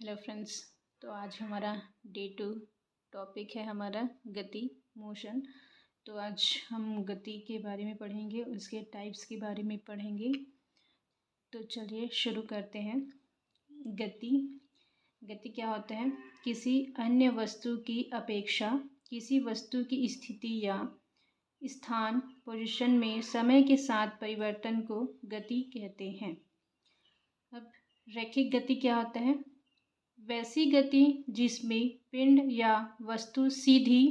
Hello friends. तो आज हमारा डे 2 टॉपिक है हमारा गति, मोशन। तो आज हम गति के बारे में पढ़ेंगे, उसके टाइप्स के बारे में पढ़ेंगे। तो चलिए शुरू करते हैं। गति क्या होता है? किसी अन्य वस्तु की अपेक्षा किसी वस्तु की स्थिति या स्थान, पोजीशन में समय के साथ परिवर्तन को गति कहते हैं। अब रैखिक गति क्या होता है? वैसी गति जिसमें पिंड या वस्तु सीधी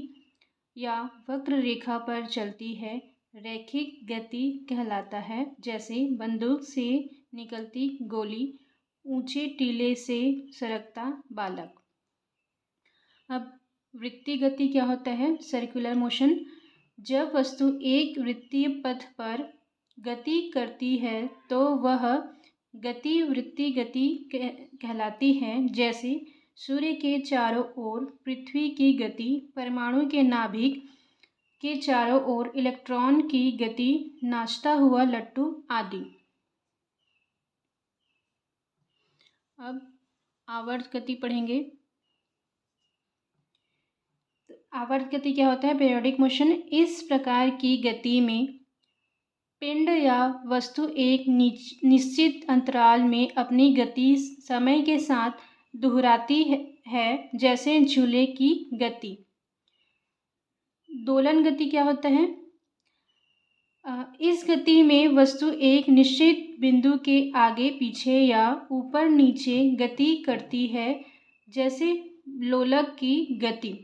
या वक्र रेखा पर चलती है रैखिक गति कहलाता है। जैसे बंदूक से निकलती गोली, ऊंचे टीले से सरकता बालक। अब वृत्तीय गति क्या होता है? Circular motion. जब वस्तु एक वृत्तीय पथ पर गति करती है तो वह गति वृत्तीय गति कहलाती है। जैसे सूर्य के चारों ओर पृथ्वी की गति, परमाणु के नाभिक के चारों ओर इलेक्ट्रॉन की गति, नाचता हुआ लट्टू आदि। अब आवर्त गति पढ़ेंगे। तो आवर्त गति क्या होता है? Periodic motion. इस प्रकार की गति में पिंड या वस्तु एक निश्चित अंतराल में अपनी गति समय के साथ दोहराती है, जैसे झूले की गति। दोलन गति क्या होता है? इस गति में वस्तु एक निश्चित बिंदु के आगे पीछे या ऊपर नीचे गति करती है, जैसे लोलक की गति।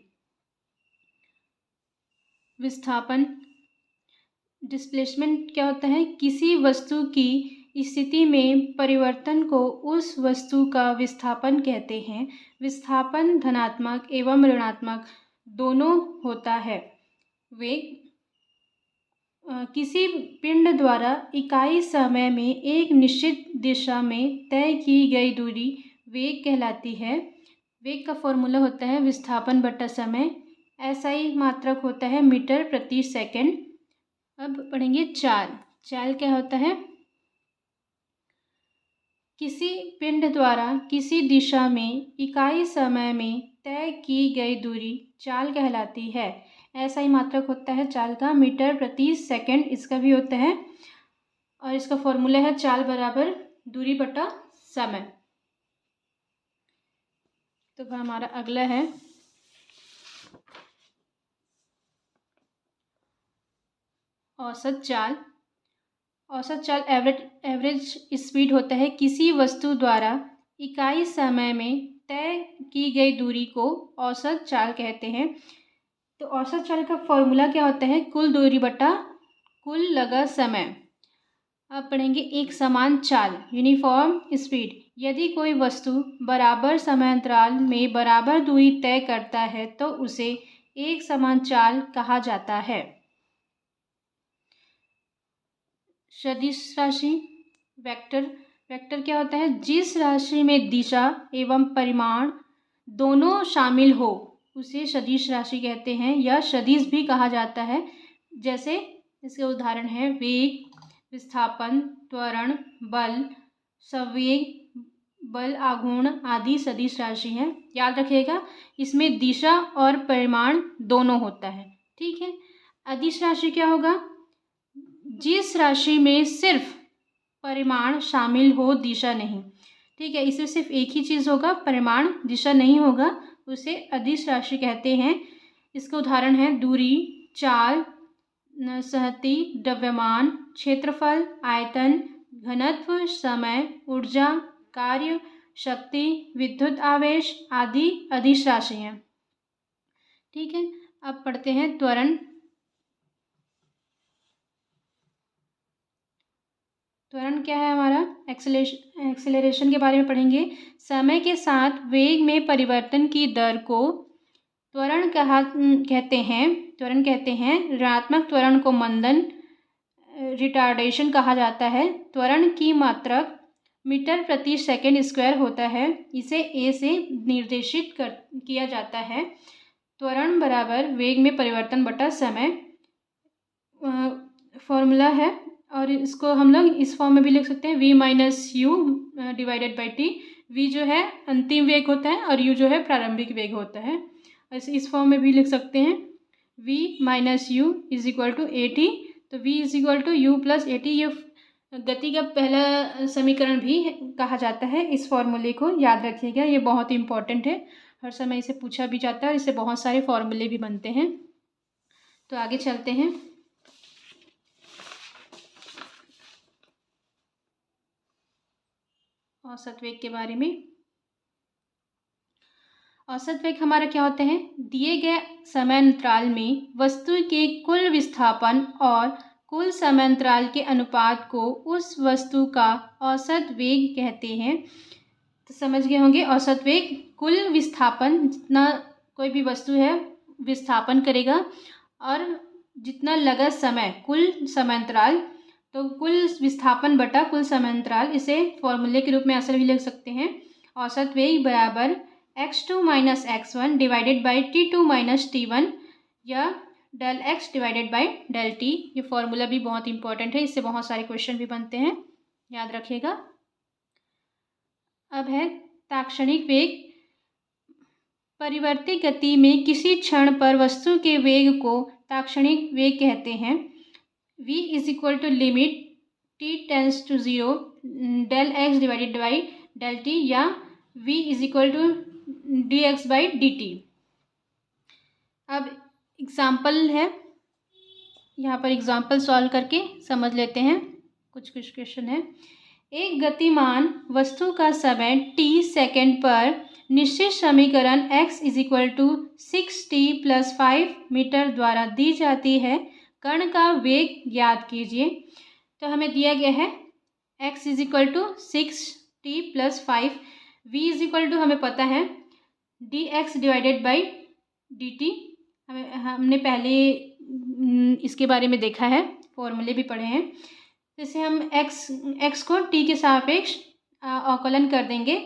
विस्थापन डिस्प्लेसमेंट क्या होता है? किसी वस्तु की स्थिति में परिवर्तन को उस वस्तु का विस्थापन कहते हैं। विस्थापन धनात्मक एवं ऋणात्मक दोनों होता है। वेग किसी पिंड द्वारा इकाई समय में एक निश्चित दिशा में तय की गई दूरी वेग कहलाती है। वेग का फॉर्मूला होता है विस्थापन बटा समय। SI मात्रक होता है मीटर प्रति सेकंड। अब पढ़ेंगे चाल। चाल क्या होता है? किसी पिंड द्वारा किसी दिशा में इकाई समय में तय की गई दूरी चाल कहलाती है। SI मात्रक होता है चाल का मीटर प्रति सेकंड, इसका भी होता है। और इसका फॉर्मूला है चाल बराबर दूरी बटा समय। तो हमारा अगला है औसत चाल। औसत चाल एवरेज स्पीड होता है किसी वस्तु द्वारा इकाई समय में तय की गई दूरी को औसत चाल कहते हैं। तो औसत चाल का फॉर्मूला क्या होता है? कुल दूरी बटा कुल लगा समय। अब पढ़ेंगे एक समान चाल, यूनिफॉर्म स्पीड। यदि कोई वस्तु बराबर समयांतराल में बराबर दूरी तय करता है तो उसे एक समान चाल कहा जाता है। सदिश राशि वेक्टर क्या होता है? जिस राशि में दिशा एवं परिमाण दोनों शामिल हो उसे सदिश राशि कहते हैं या सदिश भी कहा जाता है। जैसे इसके उदाहरण है वेग, विस्थापन, त्वरण, बल, संवेग, बल आघूर्ण आदि सदिश राशि है। याद रखिएगा इसमें दिशा और परिमाण दोनों होता है। ठीक है। अदिश राशि क्या होगा? जिस राशि में सिर्फ परिमाण शामिल हो, दिशा नहीं। ठीक है, इसमें सिर्फ एक ही चीज़ होगा, परिमाण, दिशा नहीं होगा, उसे अदिश राशि कहते हैं। इसका उदाहरण है दूरी, चाल, सहति, द्रव्यमान, क्षेत्रफल, आयतन, घनत्व, समय, ऊर्जा, कार्य, शक्ति, विद्युत आवेश आदि अदिश राशि हैं। ठीक है। अब पढ़ते हैं त्वरण। त्वरण क्या है हमारा? एक्सेलरेशन के बारे में पढ़ेंगे। समय के साथ वेग में परिवर्तन की दर को त्वरण कहते हैं। ऋणात्मक त्वरण को मंदन, रिटार्डेशन कहा जाता है। त्वरण की मात्रक मीटर प्रति सेकंड स्क्वायर होता है। इसे A से निर्देशित किया जाता है। त्वरण बराबर वेग में परिवर्तन बटा समय फॉर्मूला है। और इसको हम लोग इस फॉर्म में भी लिख सकते हैं V - U/T। v जो है अंतिम वेग होता है और u जो है प्रारंभिक वेग होता है। इस फॉर्म में भी लिख सकते हैं v minus u is equal to a t. तो v is equal to u plus a t, ये गति का पहला समीकरण भी कहा जाता है। इस फॉर्मूले को याद रखिएगा, ये बहुत इंपॉर्टेंट है, हर समय इसे पूछा भी जाता है और इससे बहुत सारे फॉर्मूले भी बनते हैं। तो आगे चलते हैं। औसत वेग के बारे में। औसत वेग हमारा क्या होता है? दिए गए समय अंतराल में वस्तु के कुल विस्थापन और कुल समय अंतराल के अनुपात को उस वस्तु का औसत वेग कहते हैं। तो समझ गए होंगे, औसत वेग कुल विस्थापन, जितना कोई भी वस्तु है विस्थापन करेगा और जितना लगा समय, कुल समय अंतराल, तो कुल विस्थापन बटा कुल समय अंतराल, इसे फॉर्मूले के रूप में ऐसे भी लिख सकते हैं। औसत वेग बराबर x2 minus x1 divided by t2 minus t1 या del x divided by del t। ये फॉर्मूला भी बहुत इंपॉर्टेंट है, इससे बहुत सारे क्वेश्चन भी बनते हैं, याद रखिएगा। अब है ताक्षणिक वेग। परिवर्ती गति में किसी क्षण पर वस्तु के वेग को ताक्षणिक वेग कहते हैं। v is equal to limit t tends to 0 del x divided by del t या v is equal to dx by dt। अब एग्जाम्पल है, यहाँ पर एग्जाम्पल सॉल्व करके समझ लेते हैं। कुछ क्वेश्चन है। एक गतिमान वस्तु का समय t सेकेंड पर निश्चित समीकरण x is equal to 6t plus 5 metre द्वारा दी जाती है। कण का वेग ज्ञात कीजिए। तो हमें दिया गया है x is equal to 6t plus 5, v is equal to हमें पता है dx डिवाइडेड बाई dt। हमने पहले इसके बारे में देखा है, फॉर्मूले भी पढ़े हैं। जैसे हम x को t के सापेक्ष अवकलन कर देंगे,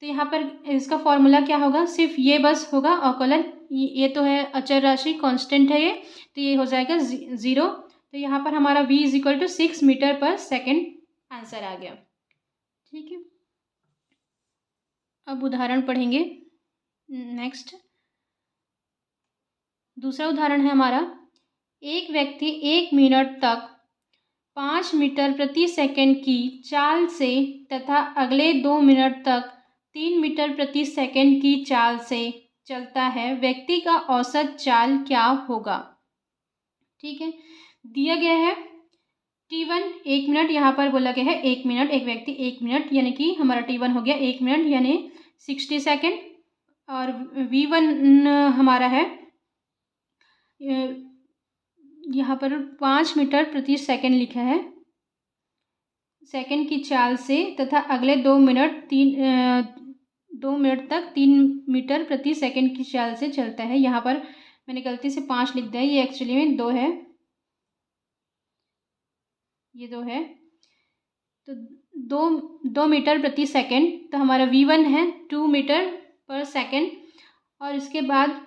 तो यहाँ पर इसका फॉर्मूला क्या होगा? सिर्फ ये बस होगा अवकलन, ये तो है अचर राशि, कांस्टेंट है ये, तो ये हो जाएगा 0। तो यहाँ पर हमारा v is equal to 6 metre पर सेकेंड आंसर आ गया। ठीक है, अब उदाहरण पढ़ेंगे। नेक्स्ट दूसरा उदाहरण है हमारा। एक व्यक्ति 1 मिनट तक 5 मीटर प्रति सेकंड की चाल से तथा अगले 2 मिनट तक 3 मीटर प्रति सेकंड की चाल से चलता है। व्यक्ति का औसत चाल क्या होगा? ठीक है, दिया गया है t1 1 मिनट, यहाँ पर बोला गया है 1 मिनट, एक व्यक्ति 1 मिनट, यानी कि हमारा t1 हो गया 1 मिनट यानी 60 सेकेंड, और v1 हमारा है यहाँ पर 5 मीटर प्रति सेकंड लिखा है, सेकंड की चाल से तथा अगले 2 मिनट तक 3 मीटर प्रति सेकंड की चाल से चलता है। यहाँ पर मैंने गलती से 5 लिख दिया, ये एक्चुअली में 2 है, ये 2 है। तो 2 मीटर प्रति सेकंड, तो हमारा v1 है 2 मीटर पर सेकंड, और इसके बाद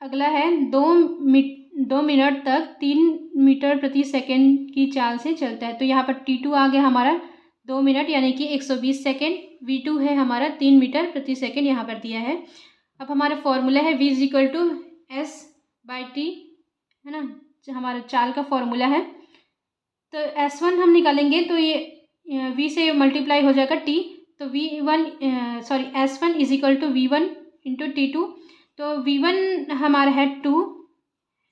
अगला है 2 मिनट तक 3 मीटर प्रति सेकंड की चाल से चलता है। तो यहाँ पर t2 आ गया हमारा 2 मिनट यानी कि 120 सेकेंड, v2 है हमारा 3 मीटर प्रति सेकंड, यहाँ पर दिया है। अब हमारा फॉर्मूला है v is equal to s by t, है ना, जो हमारा चाल का फॉर्मूला है। तो S1 हम निकालेंगे तो ये v से मल्टीप्लाई हो जाएगा t, तो S1 is equal to v1 into t2। तो v1 हमारा है 2,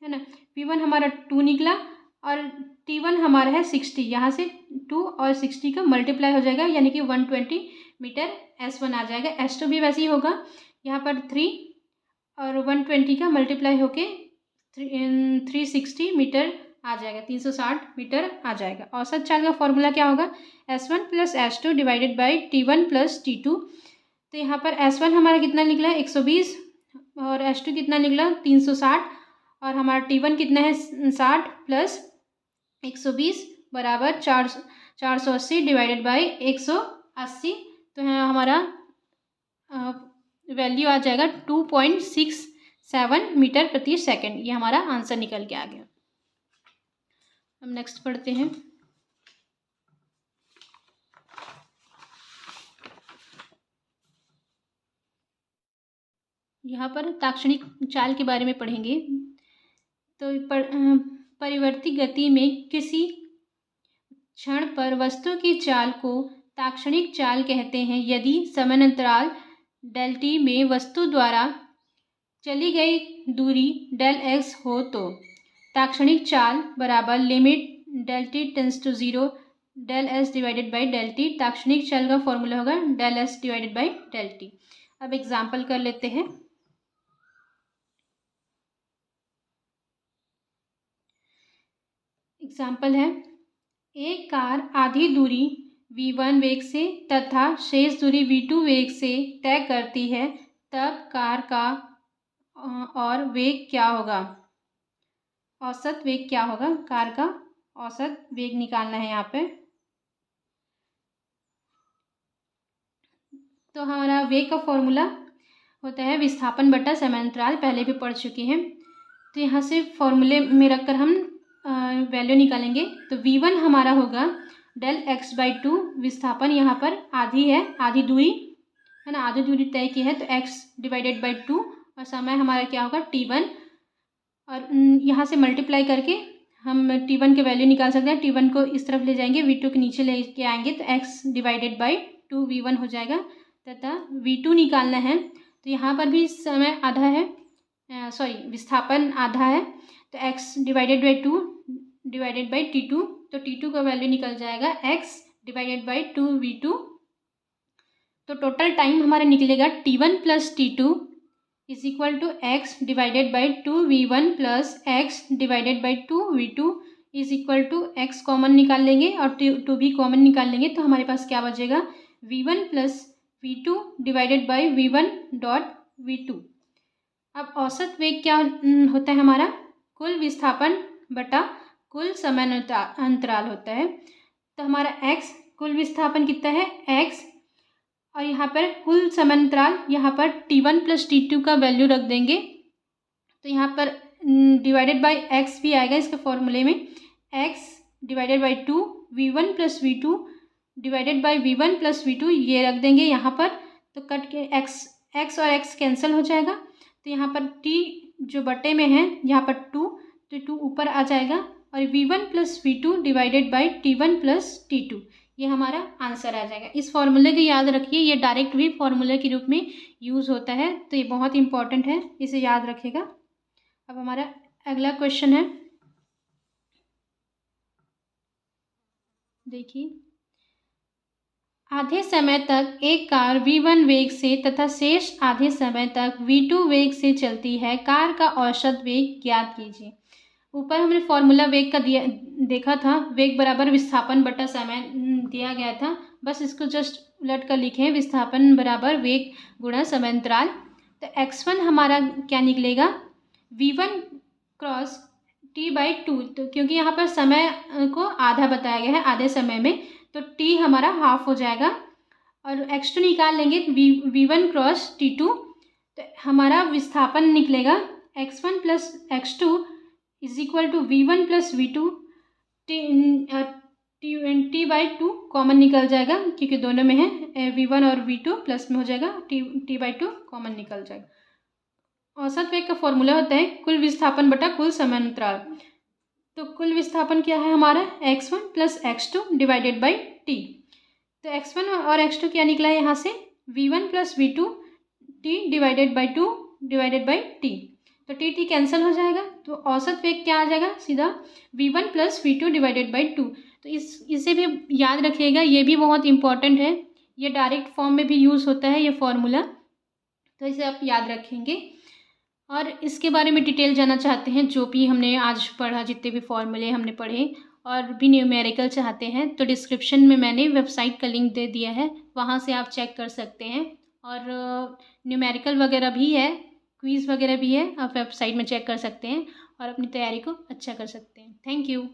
है ना, v1 हमारा 2 निकला और t1 हमारा है 60, यहाँ से 2 और 60 का मल्टीप्लाई हो जाएगा यानी कि 120 मीटर S1 आ जाएगा। S2 भी वैसे ही होगा, यहाँ पर 3 और 120 का मल्टीप्लाई होके 360 मीटर आ जाएगा, 360 मीटर आ जाएगा। औसत चाल का फॉर्मूला क्या होगा? S1 plus S2 divided by T1 plus T2। तो यहाँ पर S1 हमारा कितना निकला है 120 और S2 कितना निकला 360, और हमारा T1 कितना है 60 प्लस 120 बराबर 480 डिवाइडेड बाई 180। तो यहाँ हमारा वैल्यू आ जाएगा 2.67 मीटर प्रति सेकंड, ये हमारा आंसर निकल के आ गया। हम नेक्स्ट पढ़ते हैं। यहाँ पर ताक्षणिक चाल के बारे में पढ़ेंगे। तो परिवर्ती गति में किसी क्षण पर वस्तु की चाल को ताक्षणिक चाल कहते हैं यदि समानांतराल डेल टी में वस्तु द्वारा चली गई दूरी डेल एक्स हो तो ताक्षणिक चाल बराबर limit del T tends to 0 del S divided by del T. ताक्षणिक चाल का फॉर्मूला होगा del S divided by del T. अब एग्जाम्पल कर लेते हैं। एग्जाम्पल है, एक कार आधी दूरी v1 वेग से तथा शेष दूरी v2 वेग से तय करती है, तब कार का और वेग क्या होगा? औसत वेग क्या होगा? कार का औसत वेग निकालना है यहाँ पे। तो हमारा वेग का फॉर्मूला होता है विस्थापन बटा समांतराल, पहले भी पढ़ चुके हैं। तो यहाँ से फॉर्मूले में रखकर हम वैल्यू निकालेंगे। तो v1 हमारा होगा डेल एक्स बाई टू, विस्थापन यहाँ पर आधी है, आधी दूरी है ना, आधी दूरी तय की है तो x डिवाइडेड बाई टू, और समय हमारा क्या होगा t1, और यहाँ से मल्टीप्लाई करके हम t1 के वैल्यू निकाल सकते हैं। t1 को इस तरफ ले जाएंगे, v2 के नीचे लेके आएंगे तो x divided by two v1 हो जाएगा, तथा v2 निकालना है। तो यहाँ पर भी समय आधा है, विस्थापन आधा है, तो x divided by two divided by t2, तो t2 का वैल्यू निकल जाएगा x divided by two v2। तो टोटल टाइम हमारा निकलेगा t1 plus t2 is equal to x divided by two v1 plus x divided by two v2 is equal to x common निकाल लेंगे और to भी common निकाल लेंगे, तो हमारे पास क्या बचेगा v1 plus v2 divided by v1 dot v2। अब औसत वेग क्या होता है हमारा? कुल विस्थापन बटा कुल समय अंतराल होता है। तो हमारा x कुल विस्थापन कितना है x, और यहाँ पर कुल समय अंतराल, यहाँ पर t1 प्लस t2 का वैल्यू रख देंगे। तो यहाँ पर डिवाइडेड बाई x भी आएगा इसके फॉर्मूले में, x divided by two v1 plus v2 divided by v1 plus v2 ये रख देंगे यहाँ पर। तो कट के x और x कैंसिल हो जाएगा, तो यहाँ पर t जो बटे में है यहाँ पर 2, तो 2 ऊपर आ जाएगा, और v1 plus v2 divided by t1 plus t2, ये हमारा आंसर आ जाएगा। इस फॉर्मूले को याद रखिए, ये डायरेक्ट भी फॉर्मूले के रूप में यूज़ होता है, तो ये बहुत इंपॉर्टेंट है, इसे याद रखिएगा। अब हमारा अगला क्वेश्चन है, देखिए, आधे समय तक एक कार v1 वेग से तथा शेष आधे समय तक v2 वेग से चलती है, कार का औसत वेग ज्ञात कीजिए। ऊपर हमने फॉर्मूला वेग का देखा था, वेग बराबर विस्थापन बटा समय दिया गया था, बस इसको जस्ट उलट कर लिखे, विस्थापन बराबर वेग गुणा समय अंतराल। तो x1 हमारा क्या निकलेगा v1 cross t by two, तो क्योंकि यहाँ पर समय को आधा बताया गया है, आधे समय में, तो t हमारा हाफ हो जाएगा, और x2 निकाल लेंगे v1 क्रॉस t2, तो हमारा विस्थापन निकलेगा x1 plus x2 is equal to v1 plus v2, t by two common निकल जाएगा क्योंकि दोनों में है, v1 और v2 प्लस में हो जाएगा, टी बाई टू कॉमन निकल जाएगा। औसत वेग का फॉर्मूला होता है कुल विस्थापन बटा कुल समय अंतराल। तो कुल विस्थापन क्या है हमारा x1 plus x2 divided by t। तो x1 और x2 क्या निकला है यहाँ से v1 plus v2 t divided by two divided by t, तो t कैंसिल हो जाएगा, तो औसत वेग क्या आ जाएगा सीधा v1 plus v2 divided by to. तो इसे भी याद रखिएगा, ये भी बहुत इंपॉर्टेंट है, ये डायरेक्ट फॉर्म में भी यूज़ होता है ये फॉर्मूला, तो इसे आप याद रखेंगे। और इसके बारे में डिटेल जानना चाहते हैं, जो भी हमने आज पढ़ा, जितने भी फॉर्मूले हमने पढ़े और भी न्यूमेरिकल चाहते हैं, तो डिस्क्रिप्शन में मैंने वेबसाइट का लिंक दे दिया है, वहाँ से आप चेक कर सकते हैं। और न्यूमेरिकल वगैरह भी है, क्विज़ वगैरह भी है, आप वेबसाइट में चेक कर सकते हैं और अपनी तैयारी को अच्छा कर सकते हैं। Thank you.